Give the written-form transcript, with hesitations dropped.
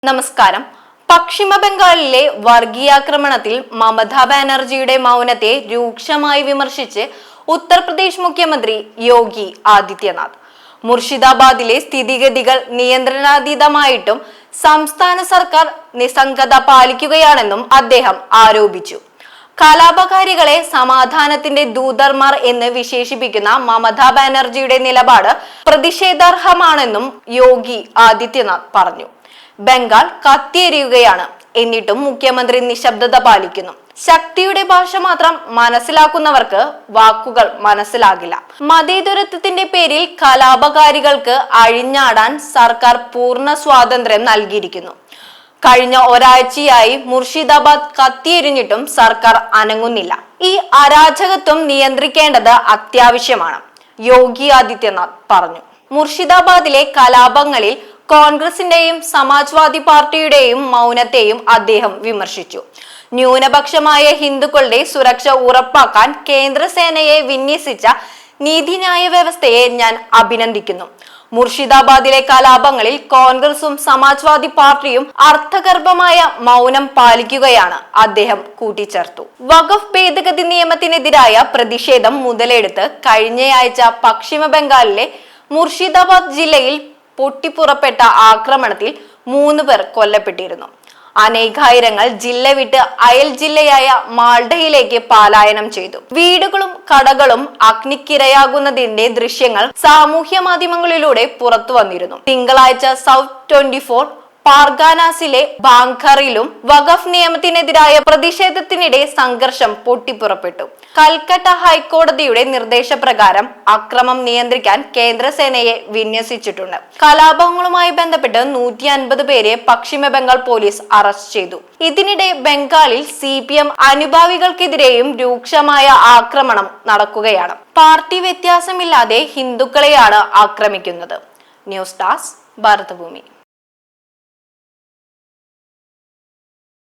നമസ്കാരം. പശ്ചിമ ബംഗാളിലെ വർഗീയാക്രമണത്തിൽ മമതാ ബാനർജിയുടെ മൗനത്തെ രൂക്ഷമായി വിമർശിച്ച് ഉത്തർപ്രദേശ് മുഖ്യമന്ത്രി യോഗി ആദിത്യനാഥ്. മുർഷിദാബാദിലെ സ്ഥിതിഗതികൾ നിയന്ത്രണാതീതമായിട്ടും സംസ്ഥാന സർക്കാർ നിസ്സംഗത പാലിക്കുകയാണെന്നും അദ്ദേഹം ആരോപിച്ചു. കലാപകാരികളെ സമാധാനത്തിന്റെ ദൂതർമാർ എന്ന് വിശേഷിപ്പിക്കുന്ന മമതാ ബാനർജിയുടെ നിലപാട് പ്രതിഷേധാർഹമാണെന്നും യോഗി ആദിത്യനാഥ് പറഞ്ഞു. ബംഗാൾ കത്തിയെരിയുകയാണ്, എന്നിട്ടും മുഖ്യമന്ത്രി നിശബ്ദത പാലിക്കുന്നു. ശക്തിയുടെ ഭാഷ മാത്രം മനസ്സിലാക്കുന്നവർക്ക് വാക്കുകൾ മനസ്സിലാകില്ല. മതേതരത്വത്തിന്റെ പേരിൽ കലാപകാരികൾക്ക് അഴിഞ്ഞാടാൻ സർക്കാർ പൂർണ്ണ സ്വാതന്ത്ര്യം നൽകിയിരിക്കുന്നു. കഴിഞ്ഞ ഒരാഴ്ചയായി മുർഷിദാബാദ് കത്തിയെരിഞ്ഞിട്ടും സർക്കാർ അനങ്ങുന്നില്ല. ഈ അരാജകത്വം നിയന്ത്രിക്കേണ്ടത് അത്യാവശ്യമാണ്, യോഗി ആദിത്യനാഥ് പറഞ്ഞു. മുർഷിദാബാദിലെ കലാപങ്ങളിൽ കോൺഗ്രസിന്റെയും സമാജ്വാദി പാർട്ടിയുടെയും മൗനത്തെയും അദ്ദേഹം വിമർശിച്ചു. ന്യൂനപക്ഷമായ ഹിന്ദുക്കളുടെ സുരക്ഷ ഉറപ്പാക്കാൻ കേന്ദ്രസേനയെ വിന്യസിച്ച നീതിന്യായ വ്യവസ്ഥയെ ഞാൻ അഭിനന്ദിക്കുന്നു. മുർഷിദാബാദിലെ കലാപങ്ങളിൽ കോൺഗ്രസും സമാജ്വാദി പാർട്ടിയും അർത്ഥഗർഭമായ മൗനം പാലിക്കുകയാണ്, അദ്ദേഹം കൂട്ടിച്ചേർത്തു. വഖഫ് ഭേദഗതി നിയമത്തിനെതിരായ പ്രതിഷേധം മുതലെടുത്ത് കഴിഞ്ഞയാഴ്ച പശ്ചിമ ബംഗാളിലെ മുർഷിദാബാദ് ജില്ലയിൽ പൊട്ടിപ്പുറപ്പെട്ട ആക്രമണത്തിൽ 3 പേർ കൊല്ലപ്പെട്ടിരുന്നു. അനേകായിരങ്ങൾ ജില്ല വിട്ട് അയൽ ജില്ലയായ മാൾഡയിലേക്ക് പലായനം ചെയ്തു. വീടുകളും കടകളും അഗ്നിക്കിരയാകുന്നതിന്റെ ദൃശ്യങ്ങൾ സാമൂഹ്യ മാധ്യമങ്ങളിലൂടെ പുറത്തു വന്നിരുന്നു. തിങ്കളാഴ്ച സൗത്ത് 24 പാർഗാനാസിലെ ബാങ്കറിലും വഖഫ് നിയമത്തിനെതിരായ പ്രതിഷേധത്തിനിടെ സംഘർഷം പൊട്ടിപ്പുറപ്പെട്ടു. കൽക്കട്ട ഹൈക്കോടതിയുടെ നിർദ്ദേശപ്രകാരം അക്രമം നിയന്ത്രിക്കാൻ കേന്ദ്രസേനയെ വിന്യസിച്ചിട്ടുണ്ട്. കലാപങ്ങളുമായി ബന്ധപ്പെട്ട് 150 പേരെ പശ്ചിമ ബംഗാൾ പോലീസ് അറസ്റ്റ് ചെയ്തു. ഇതിനിടെ ബംഗാളിൽ CPM അനുഭാവികൾക്കെതിരെയും രൂക്ഷമായ ആക്രമണം നടക്കുകയാണ്. പാർട്ടി വ്യത്യാസമില്ലാതെ ഹിന്ദുക്കളെയാണ് ആക്രമിക്കുന്നത്. News desk Bharathabhoomi.